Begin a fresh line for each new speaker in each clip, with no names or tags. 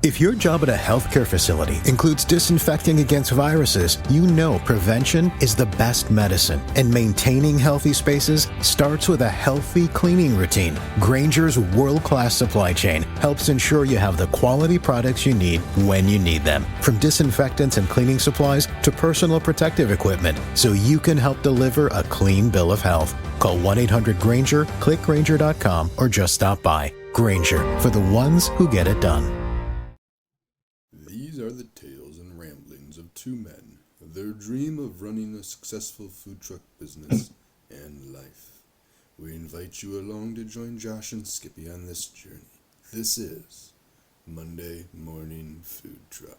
If your job at a healthcare facility includes disinfecting against viruses, you know prevention is the best medicine. And maintaining healthy spaces starts with a healthy cleaning routine. Grainger's world-class supply chain helps ensure you have the quality products you need when you need them. From disinfectants and cleaning supplies to personal protective equipment, so you can help deliver a clean bill of health. Call 1-800-GRAINGER, click Grainger.com, or just stop by. Grainger, for the ones who get it done.
These are the tales and ramblings of two men, their dream of running a successful food truck business and life. We invite you along to join Josh and Skippy on this journey. This is Monday Morning Food Truck.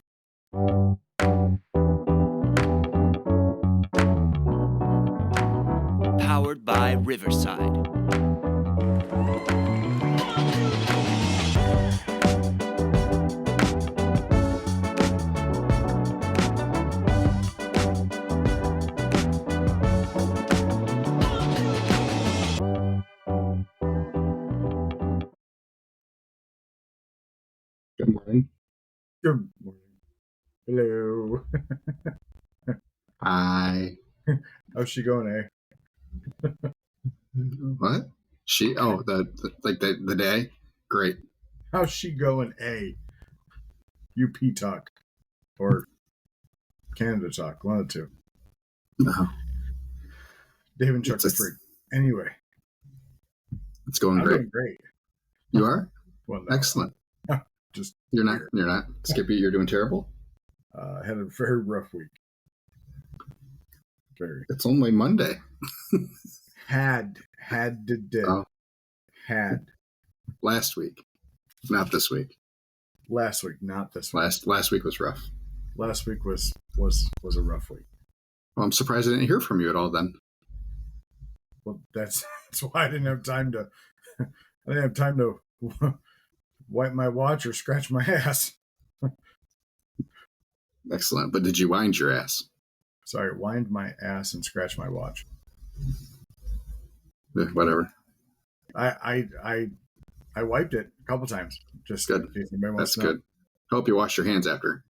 Powered by Riverside.
Good morning.
Good morning. Hello.
Hi.
How's she going, eh?
What? She? Oh, the day. Great.
How's she going, eh? UP talk or Canada talk, one of the two.
No,
Dave and Chuck
It's
are
a-
free. Anyway,
it's going
I'm
great.
doing great.
You are?
Well, no,
Excellent.
just
You're not.
here.
You're not. Skippy, you're doing terrible.
Had a very rough week. Very
It's only Monday.
had did
Oh.
had
Last week, not this week.
last week, not this week.
Last week was rough.
Last week was a rough week.
Well, I'm surprised I didn't hear from you at all then.
Well, that's why I didn't have time to. I didn't have time to wipe my watch or scratch my ass.
Excellent. But did you wind your ass?
Sorry, wind my ass and scratch my watch.
Whatever.
I wiped it a couple times. Just
Good.
in case anybody
That's
wants to know.
good. Hope you wash your hands after.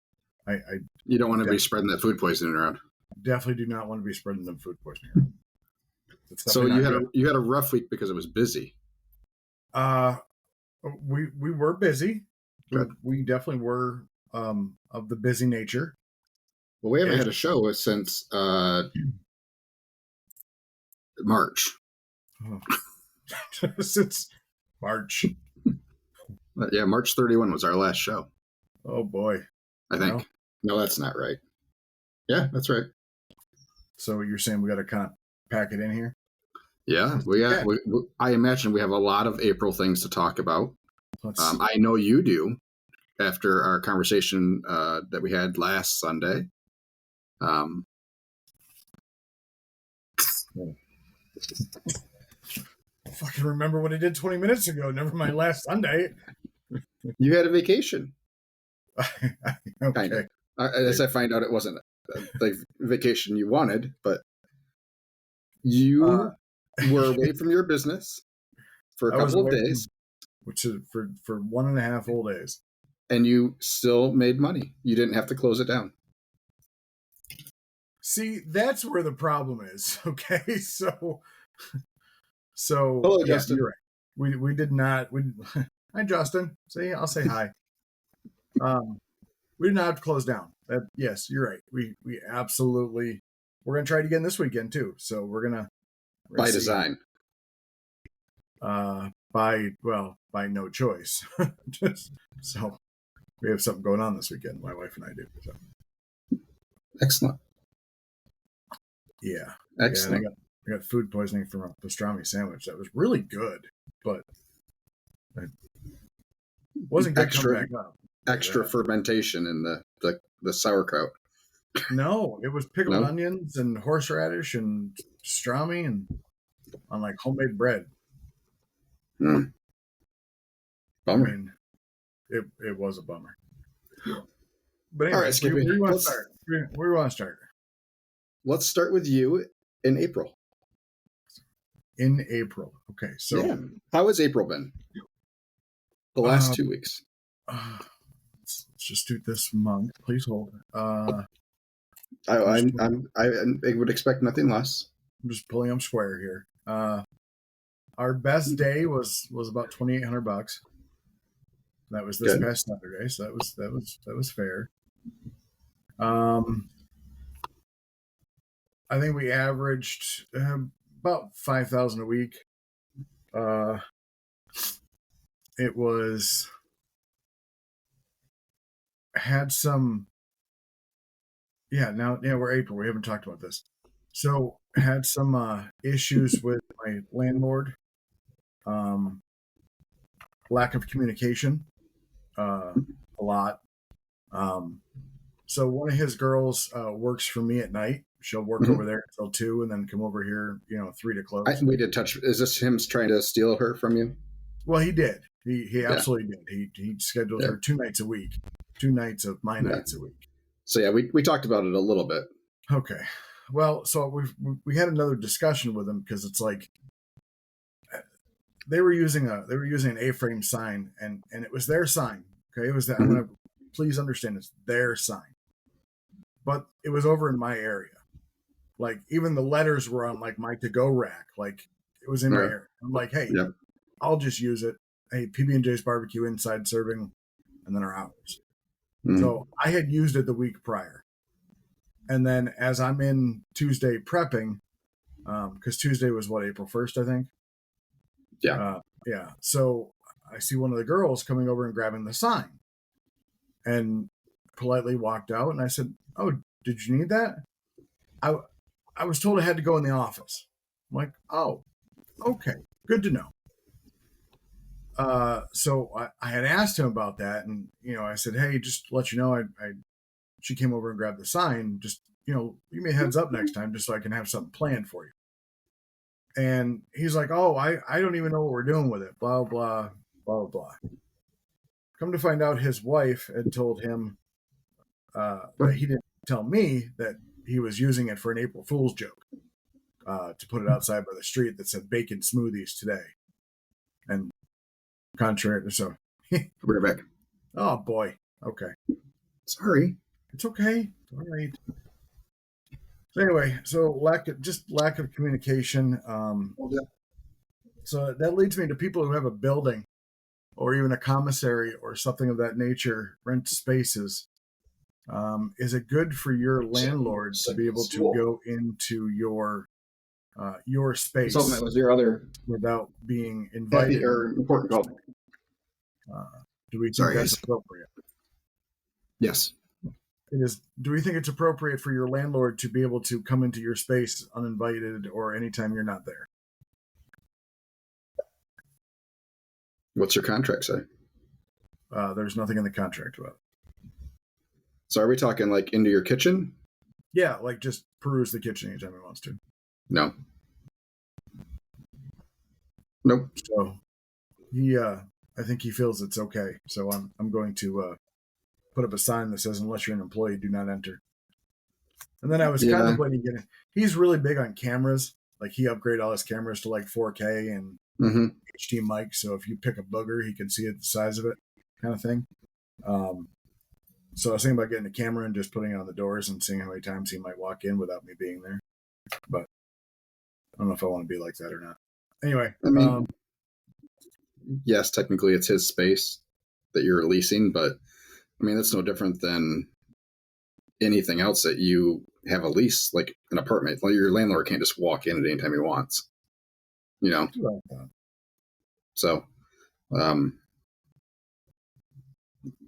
I
You don't want to
Yeah.
be spreading that food poisoning around.
definitely do not want to be spreading the food poisoning. It's
So
definitely
you
not
had
good.
you had a rough week because it was busy.
We were busy.
Good.
We definitely were of the busy nature.
Well, we haven't had a show since March.
Since March.
Yeah, March 31 was our last show,
Oh boy.
I think.
Well.
No, that's not right. Yeah, that's right.
So you're saying we got to kind of pack it in here?
Yeah, we got.
Yeah.
I imagine we have a lot of April things to talk about.
Let's
I know you do. After our conversation that we had last Sunday,
fucking remember what I did 20 minutes ago. Never mind last Sunday.
you had a vacation.
Okay.
Kind of. As I find out, it wasn't the vacation you wanted, but you were away from your business for a
I was
couple of
away from-
days,
Which is for 1.5 whole days.
and you still made money. You didn't have to close it down.
See, that's where the problem is. Okay, so
Hello,
yeah,
Justin.
you're right. We did not. Hi, Justin. See, I'll say hi. We did not have to close down. Yes, you're right. We absolutely. We're gonna try it again this weekend too. So we're gonna
By
see.
design.
By no choice. So we have something going on this weekend. My wife and I do. So
Excellent.
yeah.
Excellent.
Yeah, I got food poisoning from a pastrami sandwich that was really good, but it wasn't good coming back up.
Extra
Yeah.
fermentation in the sauerkraut.
No, it was pickled
No?
onions and horseradish and pastrami and on like homemade bread.
Mm.
I
Bummer.
mean, it was a bummer. But anyway,
All right, Skippy,
where do you want to
let's-
start? Where do you want to start?
Let's start with you in April.
In April. Okay, so
yeah. How has April been? The last 2 weeks.
let's just do this month. Please hold.
I would expect nothing less.
I'm just pulling up Square here. Our best day was about $2,800. That was this past Saturday, so that was fair. I think we averaged about 5,000 a week. It was had some. Yeah, now we're April. We haven't talked about this. So had some issues with my landlord. Lack of communication, a lot. So one of his girls works for me at night. She'll work over there until 2, and then come over here, 3 to close.
We did touch. Is this him trying to steal her from you?
Well, he did. He absolutely did. He scheduled her 2 nights a week, 2 nights of my nights a week.
So yeah, we talked about it a little bit.
Okay. Well, so we had another discussion with him because it's like they were using an A-frame sign and it was their sign. Okay, it was that. I'm gonna please understand it's their sign, but it was over in my area. Like even the letters were on like my to-go rack. Like it was in my area. I'm like, hey, I'll just use it. Hey, PB&J's barbecue inside serving, and then our hours. So I had used it the week prior. And then as I'm in Tuesday prepping, because Tuesday was April 1st, I think.
Yeah.
Yeah. So I see one of the girls coming over and grabbing the sign and politely walked out. And I said, oh, did you need that? I was told I had to go in the office. I'm like, oh, okay. Good to know. So I had asked him about that, and I said, "Hey, just to let you know, she came over and grabbed the sign. Just give me a heads up next time, just so I can have something planned for you." And he's like, "Oh, I don't even know what we're doing with it. Blah blah blah blah." Come to find out, his wife had told him, but he didn't tell me that he was using it for an April Fool's joke, to put it outside by the street that said "bacon smoothies today," and contrary. So
we're back.
Oh boy. Okay.
Sorry.
It's okay. It's all right. So anyway, so lack of communication. So that leads me to people who have a building or even a commissary or something of that nature, rent spaces. Is it good for your landlord to be able to go into your space?
So that was your other
without being invited
or important call.
Do we think that's appropriate?
Yes.
It is. Do we think it's appropriate for your landlord to be able to come into your space uninvited or anytime you're not there?
What's your contract say?
There's nothing in the contract about it.
So are we talking like into your kitchen?
Yeah, like just peruse the kitchen anytime he wants to.
No. Nope.
So I think he feels it's okay. So I'm going to put up a sign that says, "Unless you're an employee, do not enter." And then I was contemplating getting. He's really big on cameras. Like he upgraded all his cameras to like 4K and HD mic. So if you pick a booger, he can see it the size of it, kind of thing. So I was thinking about getting a camera and just putting it on the doors and seeing how many times he might walk in without me being there. But I don't know if I want to be like that or not. Anyway,
I mean, yes, technically it's his space that you're leasing, but I mean, that's no different than anything else that you have a lease, like an apartment. Like your landlord can't just walk in at any time he wants, So,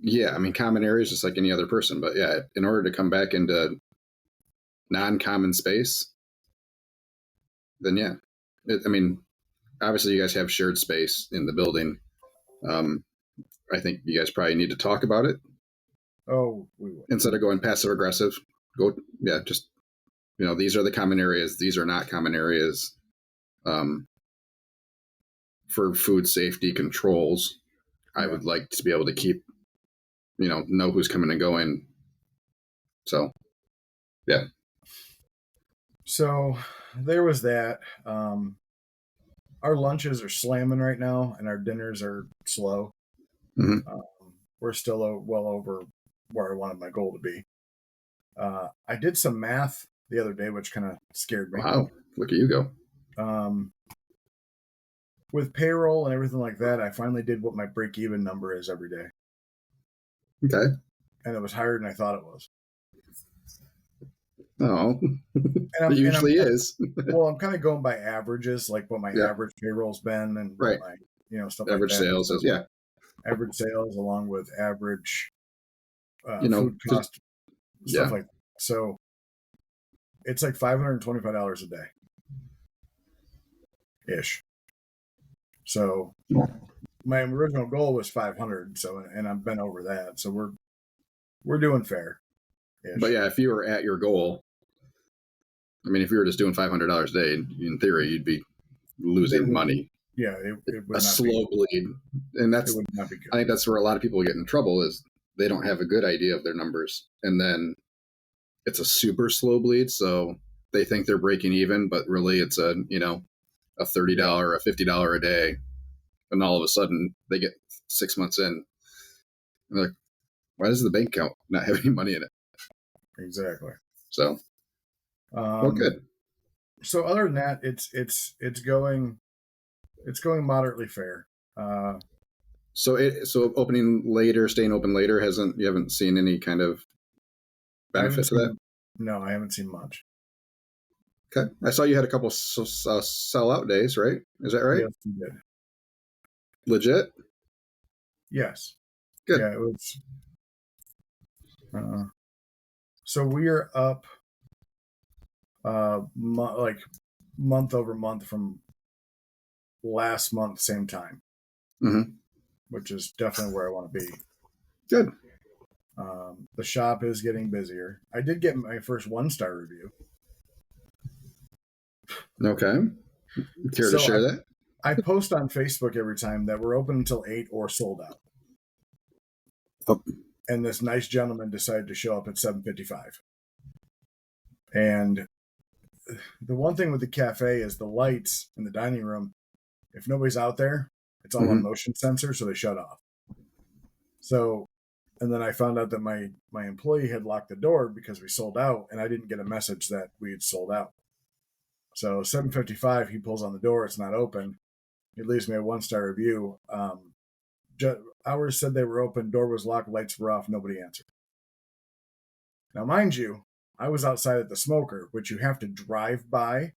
yeah, I mean, common areas just like any other person, but yeah, in order to come back into non-common space, then yeah, I mean, obviously you guys have shared space in the building. I think you guys probably need to talk about it.
Oh, we will.
Instead of going passive aggressive, just these are the common areas. These are not common areas. For food safety controls, I would like to be able to keep, know who's coming and going. So, yeah.
So there was that. Our lunches are slamming right now, and our dinners are slow.
Mm-hmm.
We're still well over where I wanted my goal to be. I did some math the other day, which kind of scared me.
Wow, look at you go.
With payroll and everything like that, I finally did what my break-even number is every day.
Okay.
And it was higher than I thought it was.
Oh,
And
it usually is.
Well, I'm kind of going by averages, like what my average payroll's been and what my, stuff
average
like that.
sales is, yeah.
Average sales along with average
know,
food cost, stuff
yeah.
like that. So it's like $525 a day ish. So my original goal was 500. So, and I've been over that. So we're doing fair.
But yeah, if you were at your goal, I mean, if you were just doing $500 a day, in theory, you'd be losing money.
Yeah, it would
a
not
slow bleed, and that's.
It would not be good.
I think that's where a lot of people get in trouble is they don't have a good idea of their numbers, and then it's a super slow bleed. So they think they're breaking even, but really it's a $30, a $50 a day, and all of a sudden they get 6 months in, and they're like, why does the bank account not have any money in it?
Exactly.
So, well, good.
So other than that, it's going moderately fair.
So opening later, staying open later, you haven't seen any kind of benefit to that?
No, I haven't seen much.
Okay, I saw you had a couple sell-out days, right? Is that right?
Yes, you did.
Legit?
Yes.
Good.
Yeah, it was. So we are up, month over month from last month, same time, which is definitely where I want to be.
Good.
The shop is getting busier. I did get my first 1-star review.
Okay. Care to share that?
I post on Facebook every time that we're open until 8 or sold out.
Oh.
And this nice gentleman decided to show up at 7:55. And the one thing with the cafe is the lights in the dining room. If nobody's out there, it's all on motion sensor, so they shut off. So, and then I found out that my employee had locked the door because we sold out, and I didn't get a message that we had sold out. So 7:55, he pulls on the door. It's not open. He leaves me a 1-star review. Hours said they were open. Door was locked. Lights were off. Nobody answered. Now, mind you, I was outside at the Smoker, which you have to drive by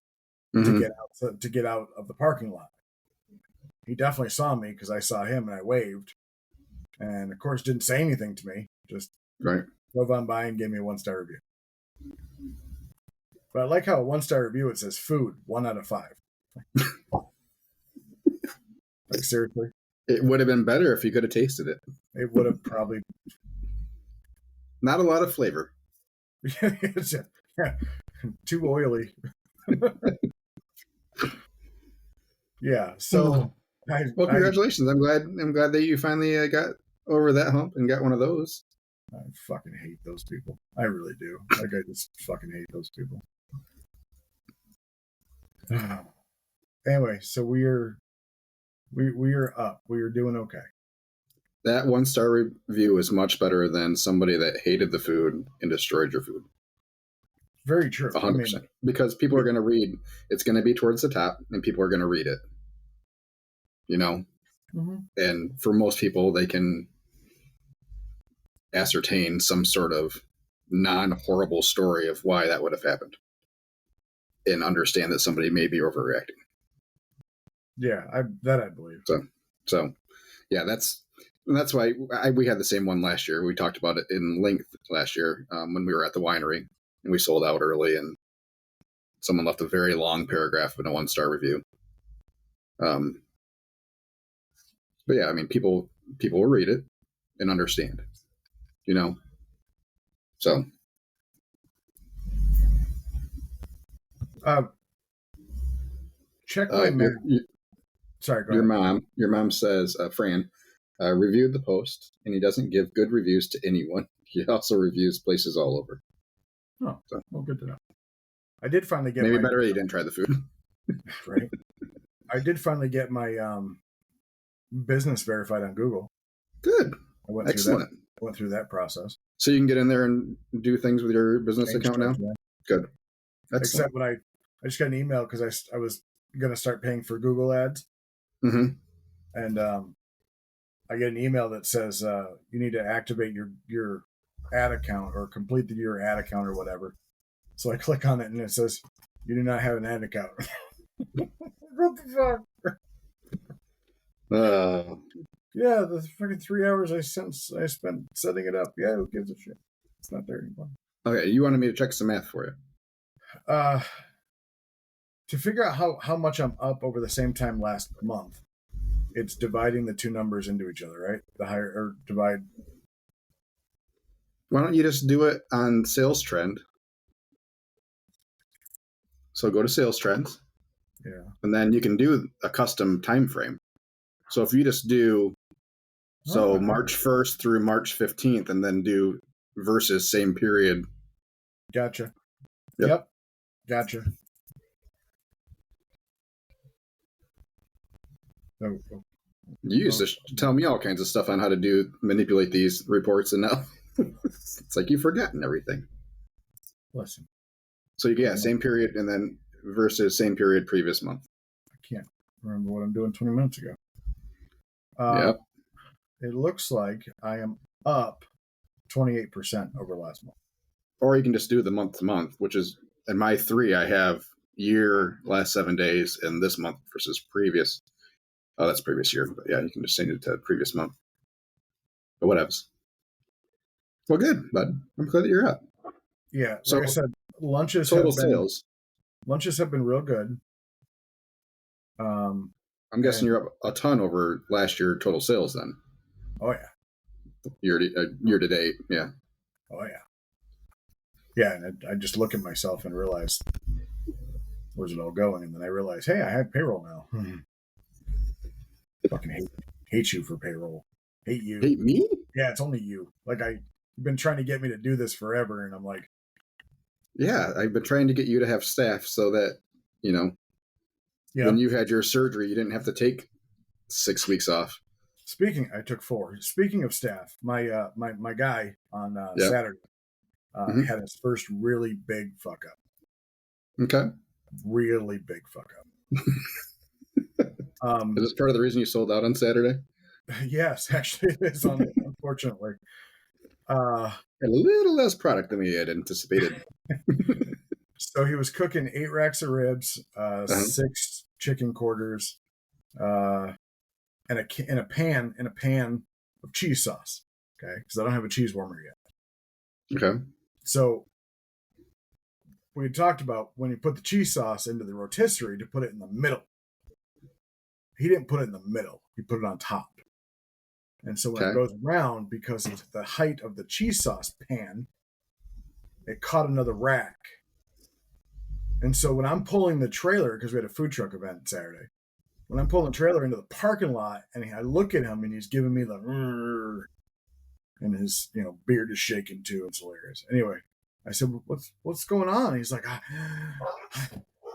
to get out of the parking lot. He definitely saw me because I saw him and I waved, and of course didn't say anything to me. Just drove on by and gave me a 1-star review. But I like how a 1-star review, it says food 1 out of 5. Like, seriously?
It would have been better if you could have tasted it.
It would have probably.
Not a lot of flavor.
Too oily. Yeah. So.
Well, congratulations! I'm glad that you finally got over that hump and got one of those.
I fucking hate those people. I really do. Like, I just fucking hate those people. Anyway, so we are up. We are doing okay.
That 1-star review is much better than somebody that hated the food and destroyed your food.
Very true.
100%. Because people are going to read. It's going to be towards the top, and people are going to read it. And for most people, they can ascertain some sort of non-horrible story of why that would have happened and understand that somebody may be overreacting.
Yeah, I believe.
So yeah, that's why we had the same one last year. We talked about it in length last year when we were at the winery, and we sold out early, and someone left a very long paragraph in a 1-star review. But yeah, I mean, people will read it and understand, So.
Check my mail. Sorry, go ahead.
Your mom says, Fran, reviewed the post, and he doesn't give good reviews to anyone. He also reviews places all over.
Oh, so. Well, good to know. I did finally get
maybe better you didn't try the food.
Right. I did finally get my business verified on Google.
Good.
I went
Excellent.
through went through that process.
So you can get in there and do things with your business
Change
account now?
stuff, yeah.
Good. Excellent.
Except when I just got an email because I was going to start paying for Google ads.
Mm-hmm.
And I get an email that says you need to activate your ad account or complete your ad account or whatever. So I click on it and it says, you do not have an ad account. What the fuck? Yeah, the fucking 3 hours I spent setting it up. Yeah, who gives a shit? It's not there anymore.
Okay, you wanted me to check some math for you.
To figure out how much I'm up over the same time last month, it's dividing the two numbers into each other, right? The higher or divide.
Why don't you just do it on sales trend? So go to sales trends.
Yeah.
And then you can do a custom time frame. So if you just do March 1st through March 15th and then do versus same period.
Gotcha.
Yep.
Gotcha.
You used to tell me all kinds of stuff on how to manipulate these reports, and now it's like you've forgotten everything.
Listen.
So same period and then versus same period previous month.
I can't remember what I'm doing 20 minutes ago.
Yep.
It looks like I am up 28% over last month.
Or you can just do the month to month, which is in my 3, I have year, last 7 days, and this month versus previous. Oh, that's previous year. But yeah, you can just change it to previous month. But whatever. Well, good, bud. I'm glad that you're up.
Yeah, like
So
I said, lunches
sales.
Lunches have been real good.
I'm guessing you're up a ton over last year total sales then.
Oh yeah.
Year to date, yeah.
Oh yeah. Yeah, and I just look at myself and realize where's it all going, and then I realize, hey, I have payroll now. Fucking hate you for payroll. Hate you.
Hate me?
Yeah, it's only you. Like you've been trying to get me to do this forever, and I'm like,
yeah, I've been trying to get you to have staff so that when you had your surgery, you didn't have to take 6 weeks off.
I took 4. Speaking of staff, my my guy on Saturday had his first really big fuck up.
Okay.
Really big fuck up.
Is this part of the reason you sold out on Saturday?
Yes, actually it is, unfortunately.
A little less product than we had anticipated.
So he was cooking 8 racks of ribs, 6 chicken quarters, and a pan of cheese sauce. Okay, because I don't have a cheese warmer yet.
Okay.
So we talked about when you put the cheese sauce into the rotisserie to put it in the middle. He didn't put it in the middle. He put it on top. And so when it goes around, because of the height of the cheese sauce pan, it caught another rack. And so when I'm pulling the trailer, because we had a food truck event Saturday, when I'm pulling the trailer into the parking lot, and I look at him and he's giving me the, and his beard is shaking too. It's hilarious. Anyway, I said, "What's going on?" He's like, "I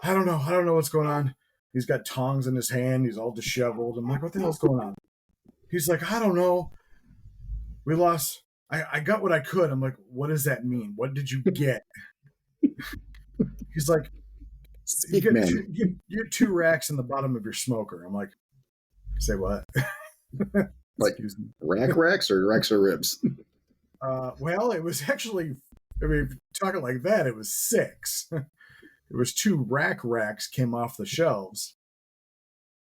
don't know. I don't know what's going on." He's got tongs in his hand. He's all disheveled. I'm like, "What the hell's going on?" He's like, "I don't know. We lost. I got what I could." I'm like, "What does that mean? What did you get?" He's like, you get 2 racks in the bottom of your smoker. I'm like, "Say what?"
Like racks or racks of ribs?
Well, it was actually, talking like that, it was 6. It was 2 racks came off the shelves.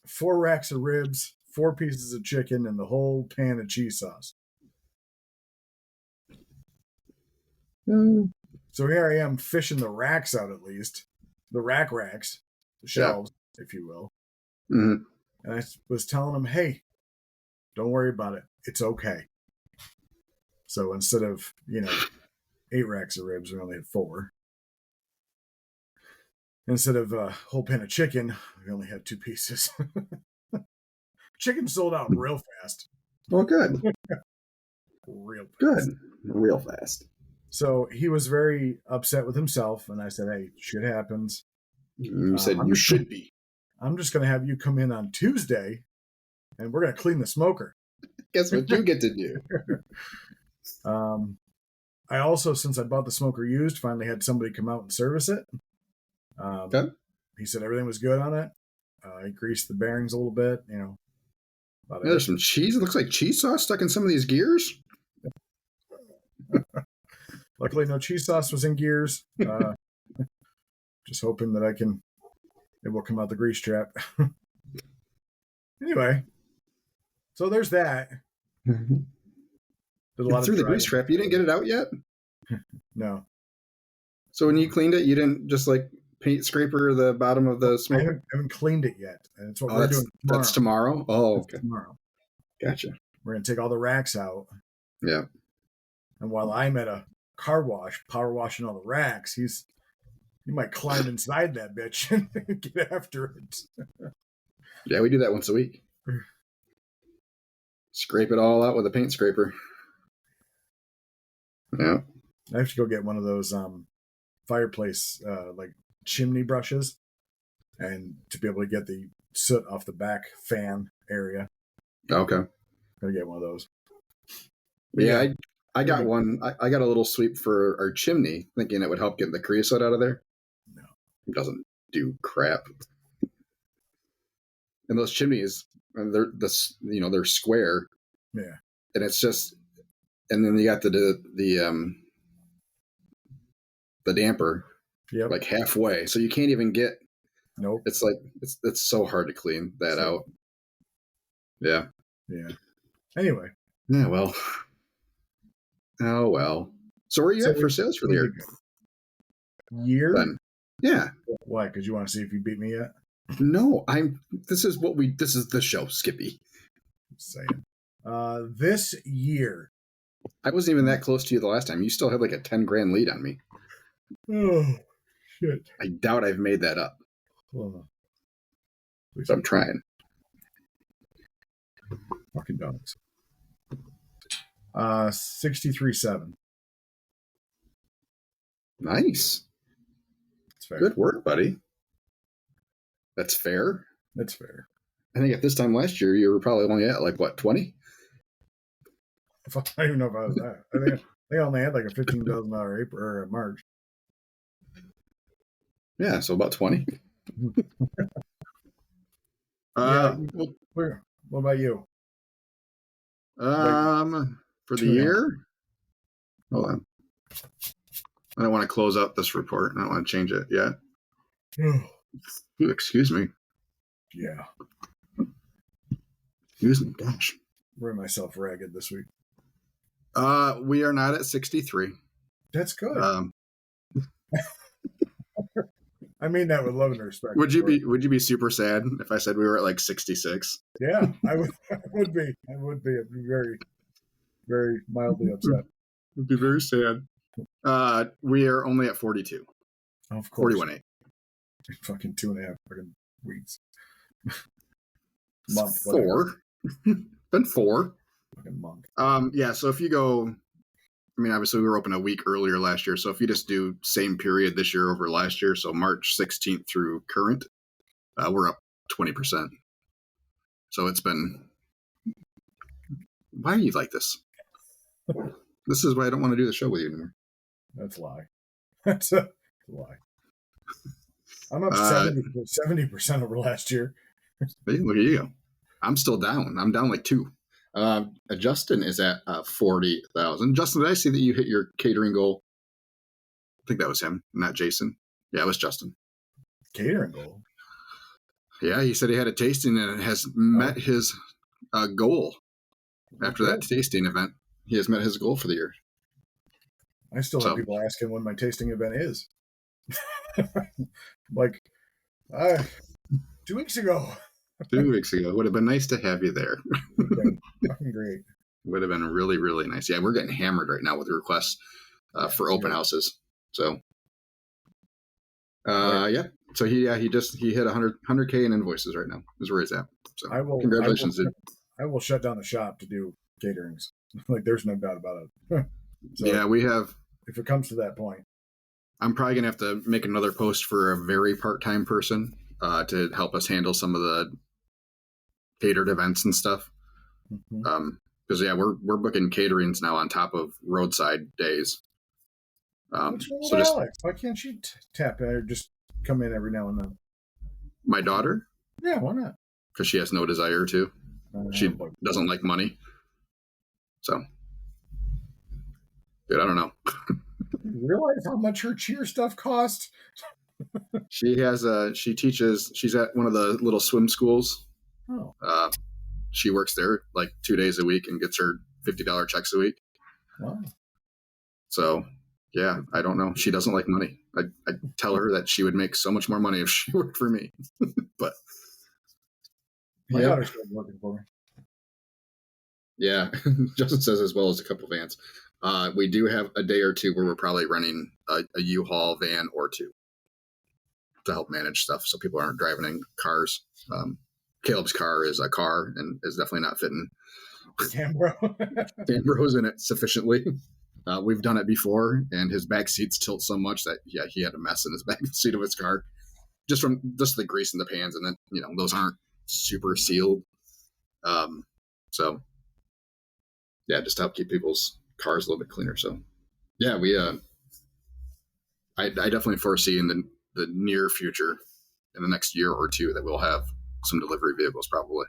4 racks of ribs, 4 pieces of chicken, and the whole pan of cheese sauce. So here I am fishing the racks out, at least. The racks, the shelves, if you will.
Mm-hmm.
And I was telling him, hey, don't worry about it. It's okay. So instead of, 8 racks of ribs, we only had 4. Instead of a whole pan of chicken, we only had 2 pieces. Chicken sold out real fast.
Oh, good.
Real fast.
Good. Real fast.
So he was very upset with himself, and I said, hey, shit happens.
You said you should be.
I'm just going to have you come in on Tuesday, and we're going to clean the smoker.
Guess what you get to do?
I also, since I bought the smoker used, finally had somebody come out and service it.
Okay.
He said everything was good on it. He greased the bearings a little bit, you know.
Yeah, there's some cheese. It looks like cheese sauce stuck in some of these gears.
Luckily, no cheese sauce was in gears. Just hoping that it will come out the grease trap. Anyway, so there's that. Did a lot
Through
of
the grease trap, you didn't get it out yet?
No.
So when you cleaned it, you didn't just like paint scraper the bottom of the
I
smoker?
haven't cleaned it yet. And it's what we're doing tomorrow.
That's tomorrow? Oh,
That's
okay.
tomorrow.
Gotcha.
We're going to take all the racks out.
Yeah.
And while I'm at a car wash, power washing all the racks, he might climb inside that bitch and get after it.
Yeah, we do that once a week. Scrape it all out with a paint scraper. Yeah.
I have to go get one of those fireplace like chimney brushes, and to be able to get the soot off the back fan area.
Okay.
Gotta get one of those.
Yeah, I got one. I got a little sweep for our chimney, thinking it would help get the creosote out of there.
No.
It doesn't do crap. And those chimneys, they're square.
Yeah.
And it's just, and then you got the damper,
Yep.
like halfway, so you can't even get.
Nope.
It's like it's so hard to clean that out. Yeah.
Yeah. Anyway.
Yeah. Well. Oh well. So where are you at for sales for the year?
Year?
Then. Yeah.
Why? Because you want to see if you beat me yet?
No, this is the show, Skippy.
Just saying. This year.
I wasn't even that close to you the last time. You still had like a 10 grand lead on me.
Oh, shit.
I doubt I've made that up.
Hold on. Please.
So I'm trying.
Fucking donuts. 63.7.
Nice.
That's fair.
Good work, buddy. That's fair.
That's fair.
I think at this time last year, you were probably only at like, what, 20?
I don't even know if I was that. I think I only had like a $15,000 April or March.
Yeah, so about 20.
What about you?
For the year? Hold on. I don't want to close out this report. I don't want to change it yet. Ooh, excuse me.
Yeah.
Excuse me. Gosh.
Ran myself ragged this week.
We are not at 63.
That's good. I mean that with love and respect.
Would you be super sad if I said we were at like 66?
Yeah, I would. I would be. I'd be very, very mildly upset.
Would be very sad. We are only at 42.
Of course.
41.8.
Fucking 2.5 fucking weeks. Month.
Four. Been 4.
Fucking month.
Yeah. So if you go, I mean, obviously we were open a week earlier last year. So if you just do same period this year over last year, so March 16th through current, we're up 20%. So it's been. Why are you like this? This is why I don't want to do the show with you anymore.
That's a lie. That's a lie. I'm up 70% over last year.
Hey, look at you. I'm still down. I'm down like 2. Justin is at 40,000. Justin, did I see that you hit your catering goal? I think that was him, not Jason. Yeah, it was Justin.
Catering goal?
Yeah, he said he had a tasting and has met his goal. After that tasting event, he has met his goal for the year.
I still have people asking when my tasting event is. Like, 2 weeks ago.
2 weeks ago. Would have been nice to have you there.
Fucking great.
Would have been really, really nice. Yeah, we're getting hammered right now with requests for open houses. So, yeah. So he hit 100K in invoices right now. Is where he's at. So congratulations, dude.
I will shut down the shop to do caterings. Like, there's no doubt about it. So,
yeah, we have.
If it comes to that point,
I'm probably gonna have to make another post for a very part-time person to help us handle some of the catered events and stuff.
Mm-hmm.
Because we're booking caterings now on top of roadside days.
What's wrong with
So just
Alex? Why can't she tap in or just come in every now and then?
my daughter,
Yeah, why not?
because she has no desire to. She
But
doesn't like money. So, dude, I don't know.
you realize how much her cheer stuff cost?
She teaches, she's at one of the little swim schools.
Oh,
She works there like 2 days a week and gets her $50 checks a week.
wow.
So, yeah, I don't know. She doesn't like money. I tell her that she would make so much more money if she worked for me. But
My
yeah,
daughter started working for me.
yeah. Justin says as well as a couple vans. We do have a day or two where we're probably running a U-Haul van or two to help manage stuff, so people aren't driving in cars. Caleb's car is a car and is definitely not fitting
Damn, bro.
Ambrose in it sufficiently. We've done it before, and his back seats tilt so much that he had a mess in his back seat of his car, just from the grease in the pans, and then those aren't super sealed. So yeah, just to help keep people's cars a little bit cleaner. So yeah, I definitely foresee in the near future, in the next year or two, that we'll have some delivery vehicles probably.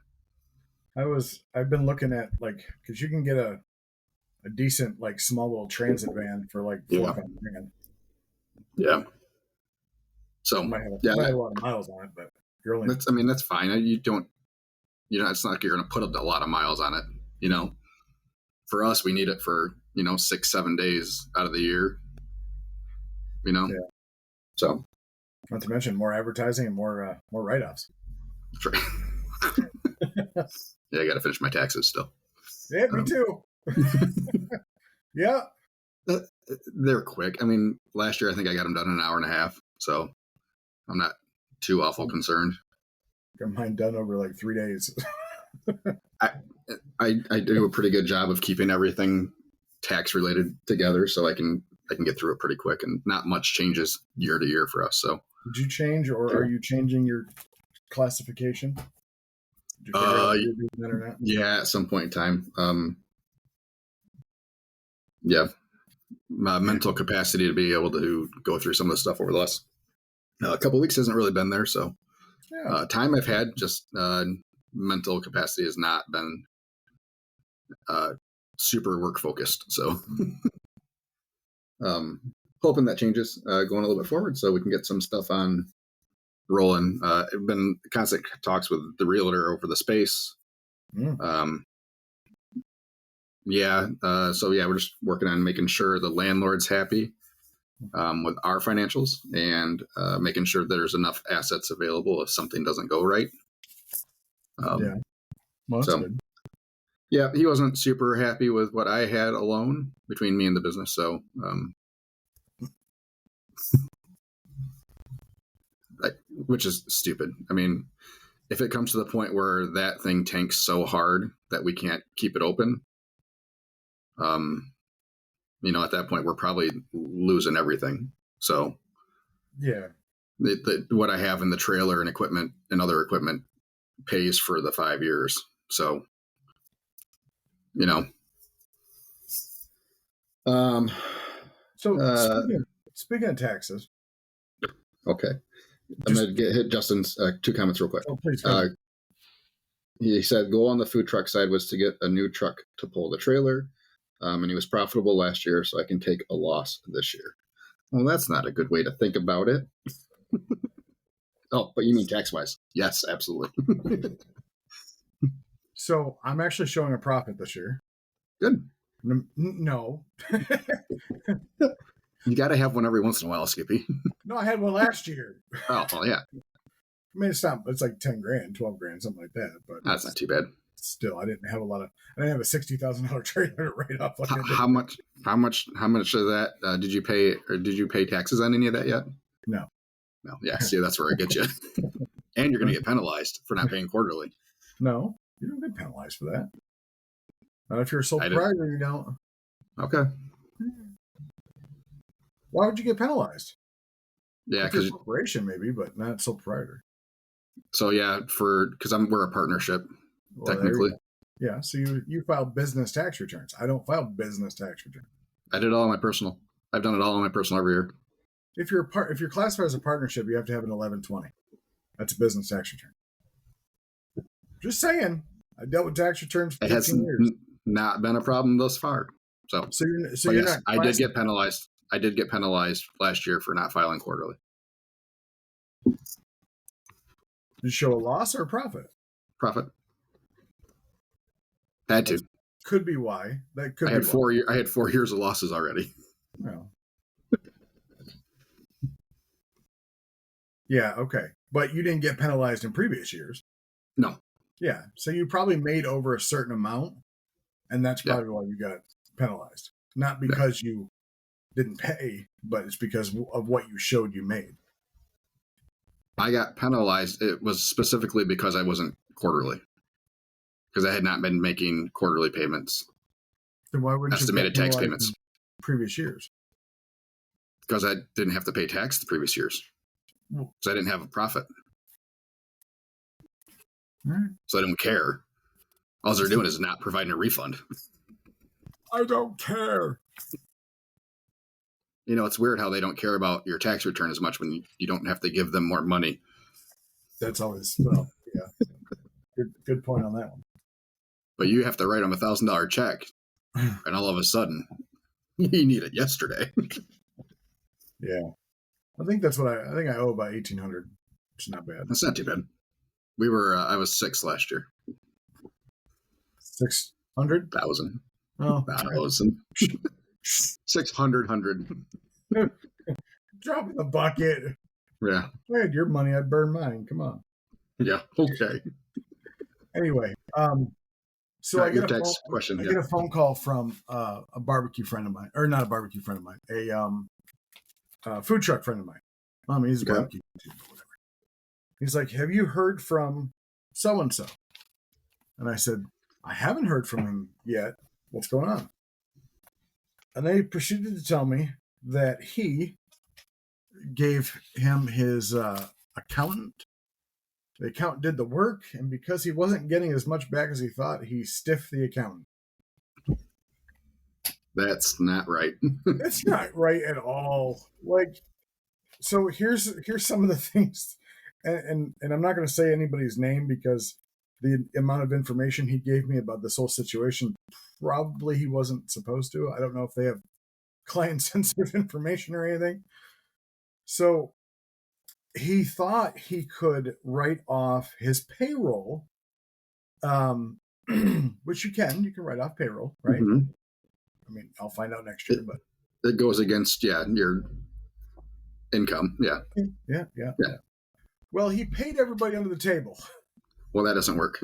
I've been looking at because you can get a decent small little transit van for like
Yeah.
45 grand.
Yeah. So
Might have
yeah,
a lot of miles on it, but you're only
that's fine. You don't, it's not like you're going to put a lot of miles on it. For us, we need it for 6-7 days out of the year.
Yeah.
So
not to mention more advertising and more write-offs.
that's right. Yeah, I got to finish my taxes still.
Yeah, me too. Yeah.
They're quick. I mean, last year I think I got them done in an hour and a half, so I'm not too awful concerned.
Got mine done over like 3 days.
I do a pretty good job of keeping everything tax related together, so I can get through it pretty quick, and not much changes year to year for us. So
Did you change, or are you changing your classification? Did you figure out if you're doing that or not?
Yeah, at some point in time. Yeah, my mental capacity to be able to go through some of the stuff over the last couple of weeks hasn't really been there. So
Yeah.
time I've had, just mental capacity has not been super work focused. So hoping that changes going a little bit forward, so we can get some stuff on rolling. I've been constant talks with the realtor over the space. So yeah, we're just working on making sure the landlord's happy with our financials, and making sure there's enough assets available if something doesn't go right.
Yeah. Well, that's good.
Yeah, he wasn't super happy with what I had alone between me and the business. So, which is stupid. I mean, if it comes to the point where that thing tanks so hard that we can't keep it open, at that point we're probably losing everything. So,
Yeah.
What I have in the trailer and equipment and other equipment pays for the 5 years. So,
So speaking of taxes.
Okay. I'm going to hit Justin's 2 comments real quick.
Oh, please.
He said goal on the food truck side was to get a new truck to pull the trailer. And he was profitable last year, so I can take a loss this year. Well, that's not a good way to think about it. Oh, but you mean tax-wise? Yes, absolutely.
So I'm actually showing a profit this year.
Good.
No.
You got to have one every once in a while, Skippy.
No, I had one last year.
Oh, well, yeah.
I mean, it's like 10 grand, 12 grand, something like that. But
that's not too bad.
Still, I didn't have a $60,000 trailer to write off.
How much of that did you pay, or did you pay taxes on any of that yet?
No.
Yeah. See, that's where I get you. And you're going to get penalized for not paying quarterly.
No, you don't get penalized for that. Not if you're a sole proprietor, you don't.
Okay.
Why would you get penalized?
Yeah,
because corporation maybe, but not sole proprietor.
So yeah, because we're a partnership technically.
Yeah, so you file business tax returns. I don't file business tax returns.
I did it all on my personal. I've done it all on my personal every year.
If you're classified as a partnership, you have to have an 1120. That's a business tax return. Just saying. I dealt with tax returns for
It has
15 years.
not been a problem thus far. So
You're
yes,
not.
I did get penalized. I did get penalized last year for not filing quarterly.
Did you show a loss or a profit?
Profit. Had to.
Could be why. That could.
I had 4 years. I had 4 years of losses already.
Well. Yeah. Okay. But you didn't get penalized in previous years.
No.
Yeah. So you probably made over a certain amount, and that's probably why you got penalized. Not because you didn't pay, but it's because of what you showed you made.
I got penalized. It was specifically because I wasn't quarterly. Because I had not been making quarterly payments.
Then why wouldn't
estimated
you
tax payments?
Previous years?
Because I didn't have to pay tax the previous years.
Well,
So I didn't have a profit.
right.
So I don't care. All they're doing is not providing a refund.
I don't care.
You know, it's weird how they don't care about your tax return as much when you don't have to give them more money.
That's always, well, yeah. Good point on that one.
But you have to write them $1,000 check, and all of a sudden, you need it yesterday.
Yeah. I think that's what I think I owe about 1,800. It's not bad.
That's not too bad. We were, I was 6 last year.
600?
1,000.
Oh,
1,000. 600, 100.
Drop in the bucket.
Yeah.
I had your money. I'd burn mine. Come on.
Yeah. Okay.
Anyway, so
Not
I
your
get a
text
phone,
question.
I
Yeah.
get a phone call from a barbecue friend of mine, or not a barbecue friend of mine, a food truck friend of mine. I mean, he's a
Okay.
barbecue, or whatever. He's like, "Have you heard from so and so?" And I said, "I haven't heard from him yet. What's going on?" And they proceeded to tell me that he gave him his accountant. The accountant did the work, and because he wasn't getting as much back as he thought, he stiffed the accountant.
That's not right.
That's not right at all. Like, so here's some of the things, and I'm not going to say anybody's name because the amount of information he gave me about this whole situation, probably he wasn't supposed to. I don't know if they have client sensitive information or anything. So he thought he could write off his payroll, which you can write off payroll, right?
Mm-hmm.
I mean, I'll find out next year, but
It goes against, your income. Yeah.
yeah. Well, he paid everybody under the table.
Well, that doesn't work.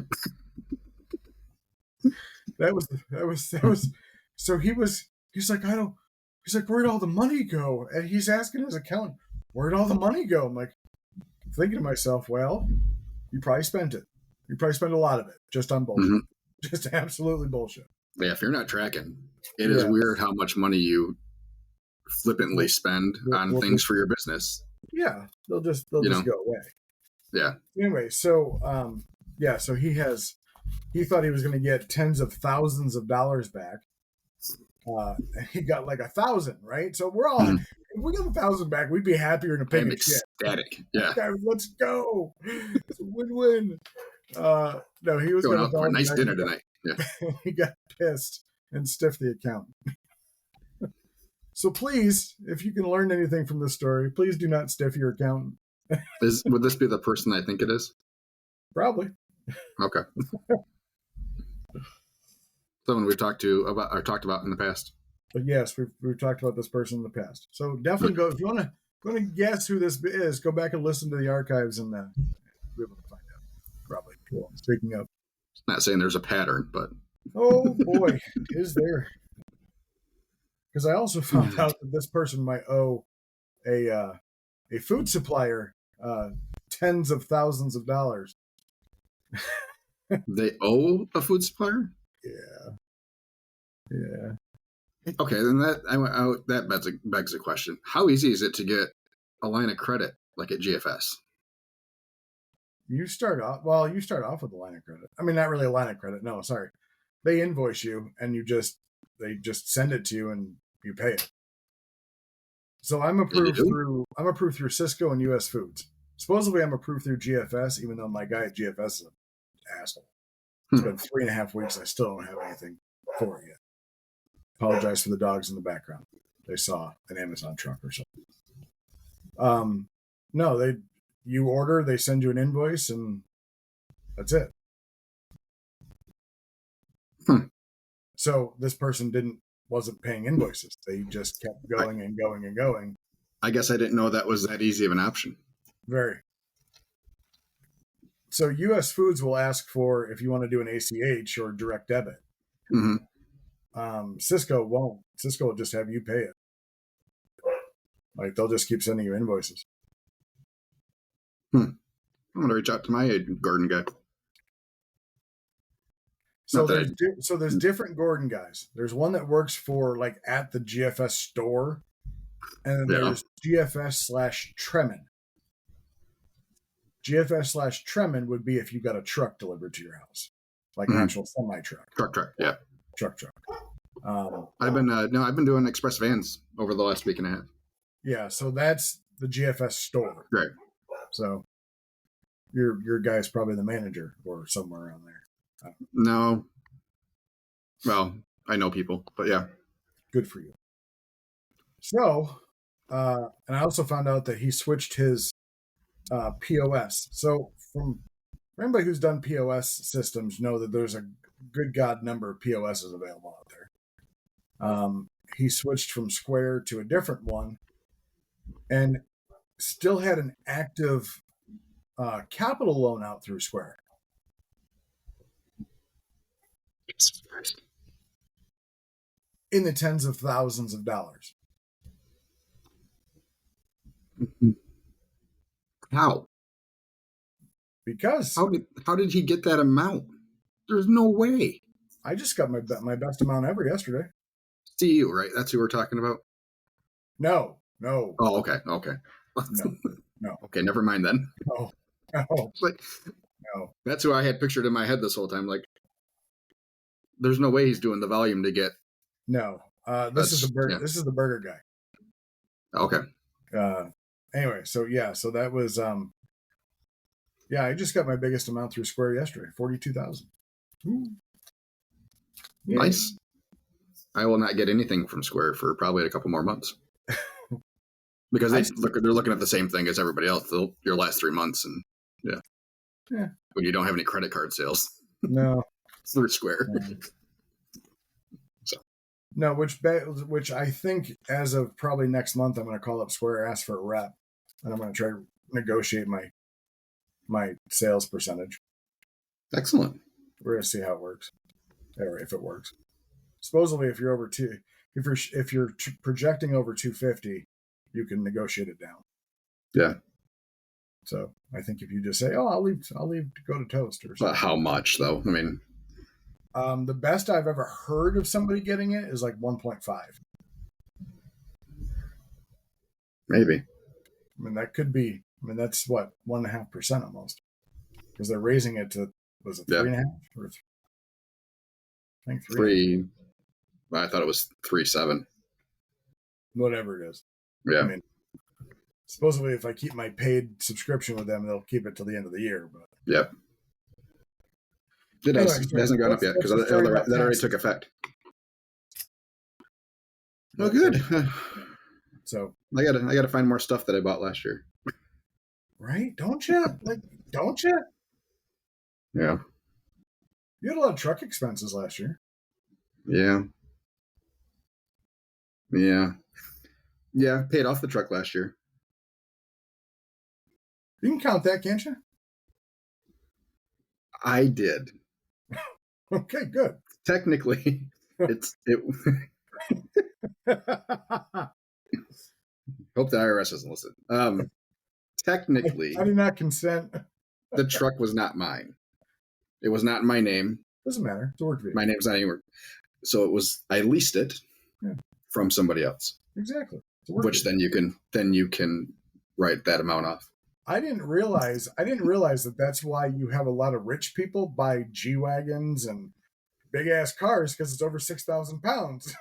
That was. So he's like, he's like, where'd all the money go? And he's asking his accountant, where'd all the money go? I'm like, thinking to myself, well, you probably spent it. You probably spent a lot of it just on bullshit.
Mm-hmm.
Just absolutely bullshit.
Yeah, if you're not tracking, it is weird how much money you flippantly spend on things for your business.
Yeah, they'll just go away.
Yeah.
Anyway, so so he thought he was going to get tens of thousands of dollars back. He got like 1,000, right? So we're all, if we got 1,000 back, we'd be happier than a pig
I'm
in shit.
ecstatic. Yeah.
Okay, let's go. It's a win-win. No, he was
going out for a nice dinner tonight. Yeah.
He got pissed and stiffed the accountant. So please, if you can learn anything from this story, please do not stiff your accountant.
Would this be the person I think it is?
Probably.
Okay. Someone we've talked about in the past.
But yes, we've talked about this person in the past. So definitely go, if you want to guess who this is, go back and listen to the archives and be able to find out. Probably. Cool. Speaking of.
Not saying there's a pattern, but.
Oh boy, is there. Because I also found out that this person might owe a food supplier tens of thousands of dollars.
They owe a food supplier?
Yeah.
Okay, then that begs a question. How easy is it to get a line of credit like at GFS?
You start off with a line of credit. I mean, not really a line of credit. No, sorry. They invoice you, and they just send it to you, and you pay it. So I'm approved through Cisco and US Foods. Supposedly I'm approved through GFS, even though my guy at GFS is an asshole. It's been 3.5 weeks. I still don't have anything for it yet. Apologize for the dogs in the background. They saw an Amazon truck or something. No, you order, they send you an invoice, and that's it. So this person wasn't paying invoices. They just kept going and going and going.
I guess I didn't know that was that easy of an option.
Very. So US Foods will ask for if you want to do an ACH or direct debit. Cisco won't. Cisco will just have you pay it. Like, they'll just keep sending you invoices.
I'm going to reach out to my garden guy.
So there's different Gordon guys. There's one that works for, like, at the GFS store, and then there's GFS/Tremin. GFS/Tremin would be if you got a truck delivered to your house, like an actual semi truck.
Truck, yeah.
Truck.
I've been doing express vans over the last week and a half.
Yeah, so that's the GFS store.
Right.
So your guy's probably the manager or somewhere around there.
No. Well, I know people, but yeah.
Good for you. So, and I also found out that he switched his POS. So for anybody who's done POS systems, know that there's a good God number of POSs available out there. He switched from Square to a different one and still had an active capital loan out through Square. In the tens of thousands of dollars.
How?
Because
how did he get that amount? There's no way.
I just got my best amount ever yesterday.
CU, right? That's who we're talking about?
No.
Oh, okay.
No.
Okay, never mind then.
No.
Like,
no.
That's who I had pictured in my head this whole time. Like, there's no way he's doing the volume to get.
No. This is the burger.
Yeah.
This is the burger guy.
Okay.
Anyway, so that was I just got my biggest amount through Square yesterday, $42,000.
Nice. I will not get anything from Square for probably a couple more months. Because they're looking at the same thing as everybody else. Your last 3 months, and yeah. When you don't have any credit card sales.
No.
Through Square.
No, which I think as of probably next month, I'm going to call up Square, ask for a rep, and I'm going to try to negotiate my sales percentage.
Excellent.
We're going to see how it works, or if it works. Supposedly, if you're projecting over 250, you can negotiate it down.
Yeah.
So I think if you just say, "Oh, I'll leave to go to toast," or something.
But how much though? I mean,
the best I've ever heard of somebody getting it is like 1.5.
Maybe.
I mean, that could be. I mean, that's what 1.5% almost, because they're raising it to, was it 3.5 or I think
3. I thought it was 3.7.
Whatever it is.
Yeah.
I mean, supposedly, if I keep my paid subscription with them, they'll keep it till the end of the year. But
yeah. It hasn't gone up yet because that already took effect. Well, good.
So
I gotta find more stuff that I bought last year.
Right? Don't you? Don't you?
Yeah.
You had a lot of truck expenses last year.
Yeah. Paid off the truck last year.
You can count that, can't you?
I did.
Okay, good.
Technically, it. Hope the IRS doesn't listen. Technically,
I did not consent.
The truck was not mine. It was not in my name.
Doesn't matter. It's a work vehicle.
My name's not anywhere. So I leased it from somebody else.
Exactly.
Which vehicle. then you can write that amount off.
I didn't realize that that's why you have a lot of rich people buy G-Wagons and big ass cars because it's over 6,000 pounds.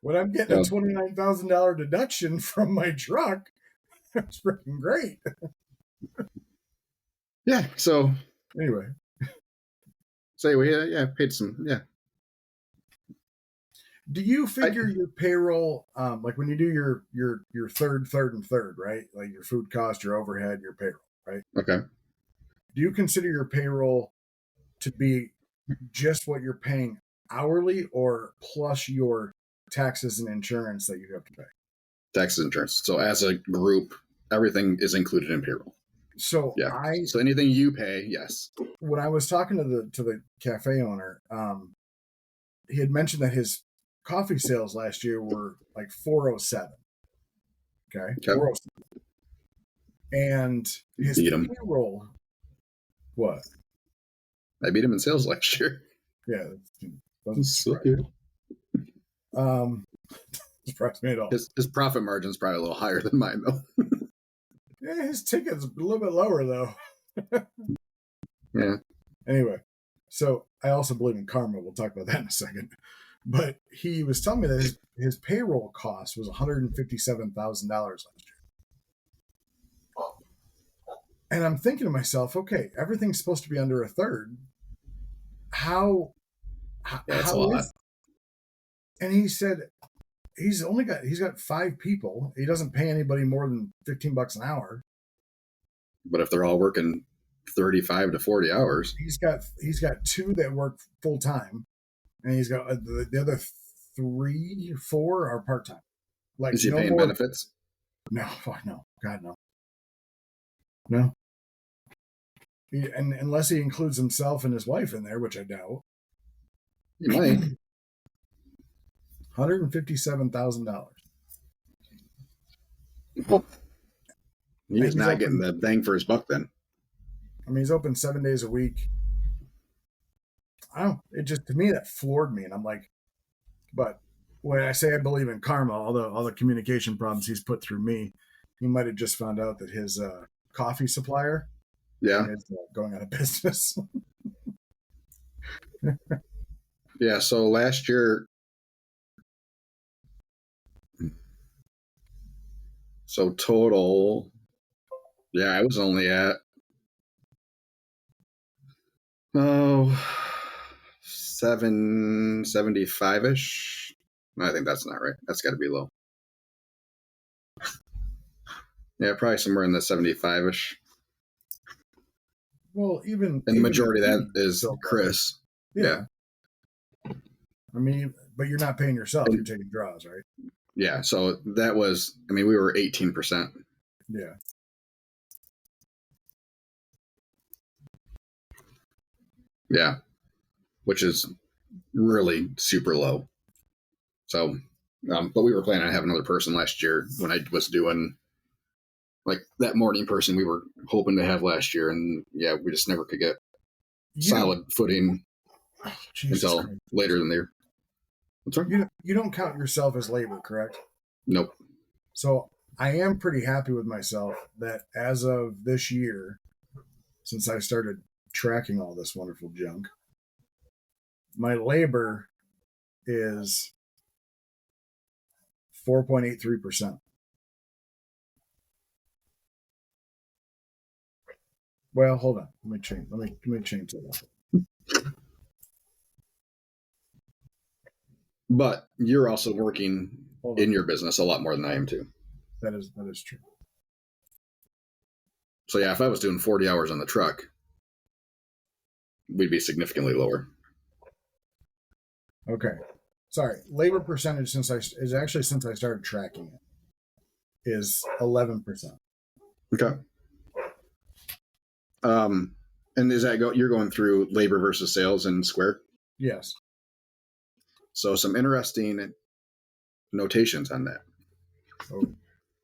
When I'm getting a $29,000 deduction from my truck, that's freaking great.
Yeah. So
Anyway,
paid some. Yeah.
do you figure your payroll, like when you do your third, and third, right? Like your food cost, your overhead, your payroll, right?
Okay.
Do you consider your payroll to be just what you're paying hourly, or plus your taxes and insurance that you have to pay?
Taxes and insurance. So as a group, everything is included in payroll.
So
Yeah. So anything you pay, yes.
When I was talking to the cafe owner, he had mentioned that his coffee sales last year were like 407. Okay. 407. And his payroll, what?
I beat him in sales last year.
Yeah, doesn't surprise me. Surprise me at all.
His profit margin is probably a little higher than mine, though.
Yeah, his ticket's a little bit lower, though.
Yeah.
Anyway, so I also believe in karma. We'll talk about that in a second. But he was telling me that his payroll cost was $157,000 last year. And I'm thinking to myself, okay, everything's supposed to be under a third. How
That's a lot.
And he said he's got 5 people. He doesn't pay anybody more than $15 an hour.
But if they're all working 35 to 40 hours,
he's got 2 that work full time, and he's got the other 3, 4 are part time. Like,
is he paying benefits?
No, no, God, no, no. And unless he includes himself and his wife in there, which I doubt.
He might.
$157,000.
He's not getting the bang for his buck then.
I mean, he's open 7 days a week. I don't. It just, to me, that floored me, and I'm like, but when I say I believe in karma, all the communication problems he's put through me, he might have just found out that his coffee supplier, is going out of business.
Yeah. So last year, total, I was only at 775-ish. I think that's not right. That's got to be low. Yeah, probably somewhere in the 75-ish.
Well, and
the majority of that is Chris.
Yeah. I mean, but you're not paying yourself. You're taking draws, right?
Yeah. So that was, we were 18%.
Yeah.
Yeah. Which is really super low. So, but we were planning on having another person last year when I was doing like that morning person we were hoping to have last year. And we just never could get solid footing until later in the year. What's wrong?
You don't count yourself as labor, correct?
Nope.
So I am pretty happy with myself that as of this year, since I started tracking all this wonderful junk, my labor is 4.83%. Well, hold on. Let me change that.
But you're also working in your business a lot more than I am too.
That is true.
So if I was doing 40 hours on the truck, we'd be significantly lower.
Okay. Sorry. Labor percentage since I started tracking it is 11%.
Okay. And is that you're going through labor versus sales in Square?
Yes.
So some interesting notations on that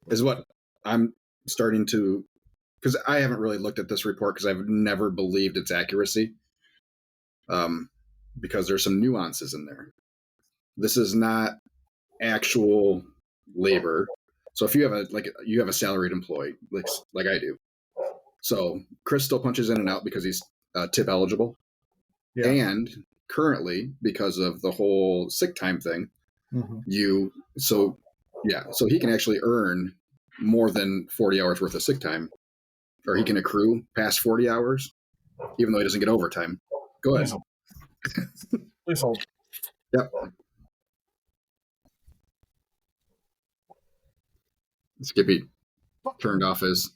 is what I'm starting to, because I haven't really looked at this report because I've never believed its accuracy. Because there's some nuances in there. This is not actual labor. So if you have a salaried employee, like I do. So Chris still punches in and out because he's tip eligible.
Yeah.
And currently, because of the whole sick time thing, so he can actually earn more than 40 hours worth of sick time, or he can accrue past 40 hours, even though he doesn't get overtime. Go ahead.
Please hold.
Yep. Skippy turned off his